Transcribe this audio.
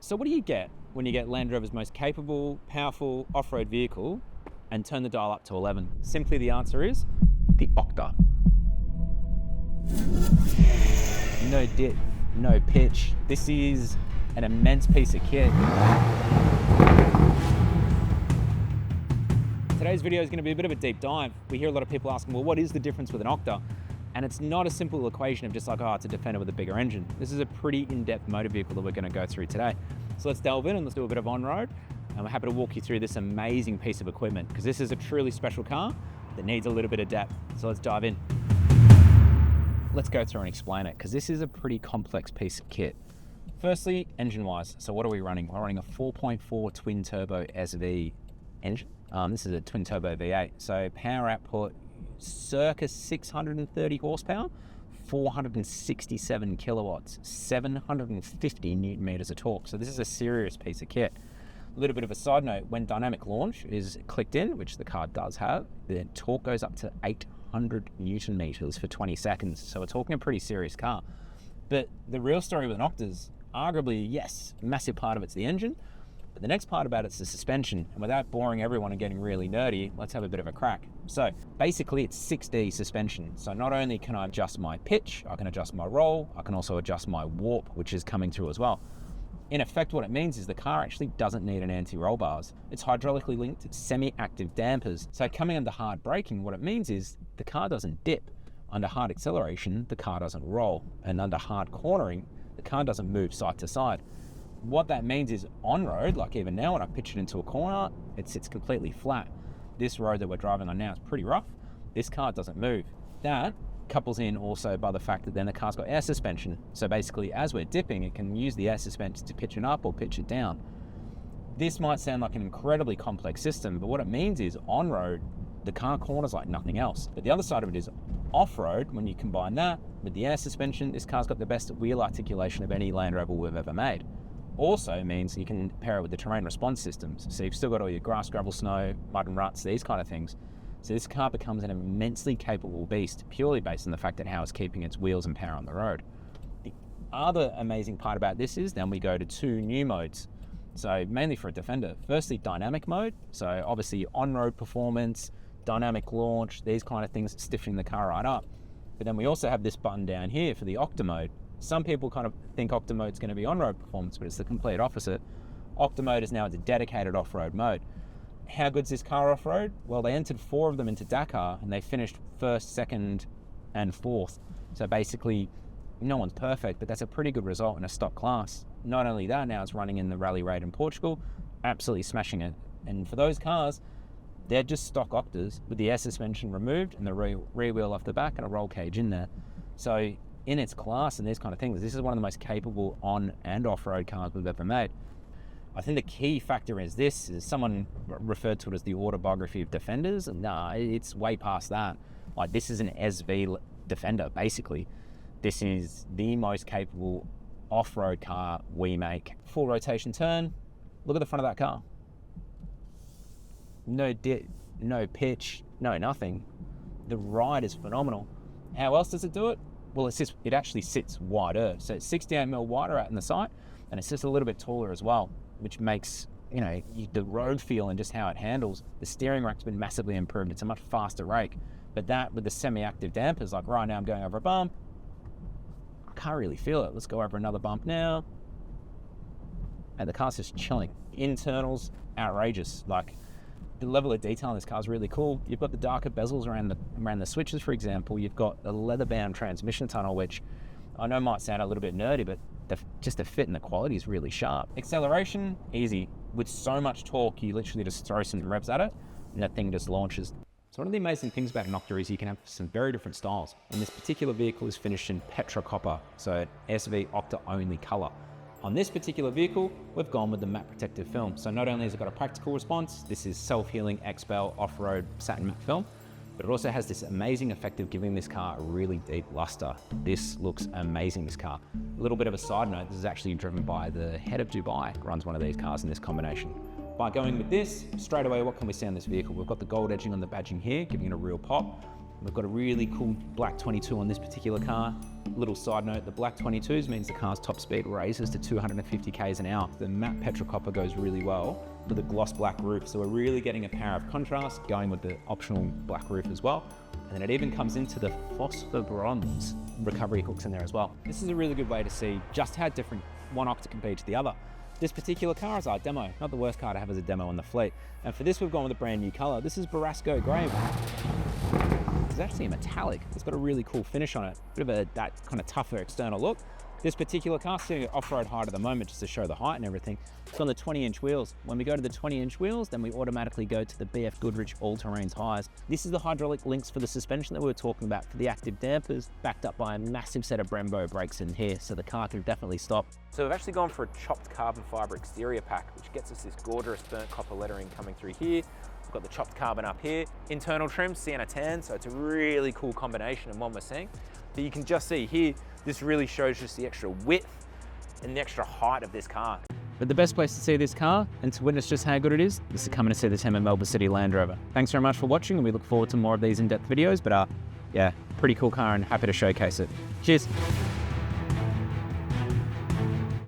So what do you get when you get Land Rover's most capable, powerful off-road vehicle and turn the dial up to 11? Simply the answer is the Octa. No dip, no pitch. This is an immense piece of kit. Today's video is going to be a bit of a deep dive. We hear a lot of people asking, well, what is the difference with an Octa? And it's not a simple equation of just like, oh, it's a Defender with a bigger engine. This is a pretty in-depth motor vehicle that we're going to go through today. So let's delve in and let's do a bit of on-road. And we're happy to walk you through this amazing piece of equipment because this is a truly special car that needs a little bit of depth. So let's dive in. Let's go through and explain it because this is a pretty complex piece of kit. Firstly, engine-wise. So what are we running? We're running a 4.4 twin-turbo SV engine. This is a twin-turbo V8. So power output, circa 630 horsepower, 467 kilowatts, 750 newton meters of torque. So this is a serious piece of kit. A little bit of a side note, when dynamic launch is clicked in, which the car does have, the torque goes up to 800 newton meters for 20 seconds. So we're talking a pretty serious car. But the real story with an Octa is arguably, yes, a massive part of it's the engine, but the next part about it's the suspension. And without boring everyone and getting really nerdy, let's have a bit of a crack. So basically it's 6D suspension. So not only can I adjust my pitch, I can adjust my roll, I can also adjust my warp, which is coming through as well. In effect, what it means is the car actually doesn't need an anti-roll bars. It's hydraulically linked, it's semi-active dampers. So coming under hard braking, what it means is the car doesn't dip. Under hard acceleration, the car doesn't roll. And under hard cornering, the car doesn't move side to side. What that means is on road, like even now when I pitch it into a corner, it sits completely flat. This road that we're driving on now is pretty rough. This car doesn't move. That couples in also by the fact that then the car's got air suspension. So basically as we're dipping, it can use the air suspension to pitch it up or pitch it down. This might sound like an incredibly complex system, but what it means is on road, the car corners like nothing else. But the other side of it is off-road, when you combine that with the air suspension, this car's got the best wheel articulation of any Land Rover we've ever made. Also means you can pair it with the terrain response systems. So you've still got all your grass, gravel, snow, mud and ruts, these kind of things. So this car becomes an immensely capable beast, purely based on the fact that how it's keeping its wheels and power on the road. The other amazing part about this is then we go to two new modes. So mainly for a Defender. Firstly, dynamic mode. So obviously on-road performance, dynamic launch, these kind of things, stiffening the car right up. But then we also have this button down here for the Octa mode. Some people kind of think Octa mode is going to be on-road performance, but it's the complete opposite. Octa mode is now a dedicated off-road mode. How good's this car off-road? Well, they entered 4 of them into Dakar and they finished 1st, 2nd and 4th. So basically, no one's perfect, but that's a pretty good result in a stock class. Not only that, now it's running in the rally raid in Portugal, absolutely smashing it. And for those cars, they're just stock Octas with the air suspension removed and the rear wheel off the back and a roll cage in there. So in its class and these kind of things, this is one of the most capable on and off-road cars we've ever made. I think the key factor is this, is someone referred to it as the autobiography of Defenders. Nah, it's way past that. Like this is an SV Defender, basically. This is the most capable off-road car we make. Full rotation turn, look at the front of that car. No dip, no pitch, no nothing. The ride is phenomenal. How else does it do it? Well, it actually sits wider. So it's 68mm wider out in the sight, and it's just a little bit taller as well, which makes, the road feel and just how it handles. The steering rack's been massively improved. It's a much faster rake. But that with the semi-active dampers, like right now I'm going over a bump, I can't really feel it. Let's go over another bump now. And the car's just chilling. Internals, outrageous. Like, the level of detail in this car is really cool. You've got the darker bezels around the switches, for example. You've got a leather-bound transmission tunnel, which I know might sound a little bit nerdy, but just the fit and the quality is really sharp. Acceleration, easy. With so much torque, you literally just throw some revs at it, and that thing just launches. So one of the amazing things about an Octa is you can have some very different styles. And this particular vehicle is finished in Petra Copper, so an SV Octa only color. On this particular vehicle, we've gone with the matte protective film. So not only has it got a practical response, this is self-healing XPEL off-road satin matte film, but it also has this amazing effect of giving this car a really deep luster. This looks amazing, this car. A little bit of a side note, this is actually driven by the head of Dubai, runs one of these cars in this combination. By going with this, straight away, what can we see on this vehicle? We've got the gold edging on the badging here, giving it a real pop. We've got a really cool black 22 on this particular car. Little side note, the black 22s means the car's top speed raises to 250 k's an hour. The matte petrol copper goes really well with a gloss black roof. So we're really getting a power of contrast going with the optional black roof as well. And then it even comes into the phosphor bronze recovery hooks in there as well. This is a really good way to see just how different one Octa can be to the other. This particular car is our demo, not the worst car to have as a demo on the fleet. And for this, we've gone with a brand new color. This is Barasco Grey. It's actually a metallic. It's got a really cool finish on it. Bit of that kind of tougher external look. This particular car is sitting at off-road height at the moment just to show the height and everything. It's on the 20-inch wheels. When we go to the 20-inch wheels, then we automatically go to the BF Goodrich all-terrain tires. This is the hydraulic links for the suspension that we were talking about for the active dampers, backed up by a massive set of Brembo brakes in here, so the car can definitely stop. So we've actually gone for a chopped carbon fiber exterior pack, which gets us this gorgeous burnt copper lettering coming through here. We've got the chopped carbon up here. Internal trim, sienna tan, so it's a really cool combination and one we're seeing. But you can just see here, this really shows just the extra width and the extra height of this car. But the best place to see this car and to witness just how good it is to come and see the team at Melbourne City Land Rover. Thanks very much for watching, and we look forward to more of these in-depth videos, but yeah, pretty cool car and happy to showcase it. Cheers.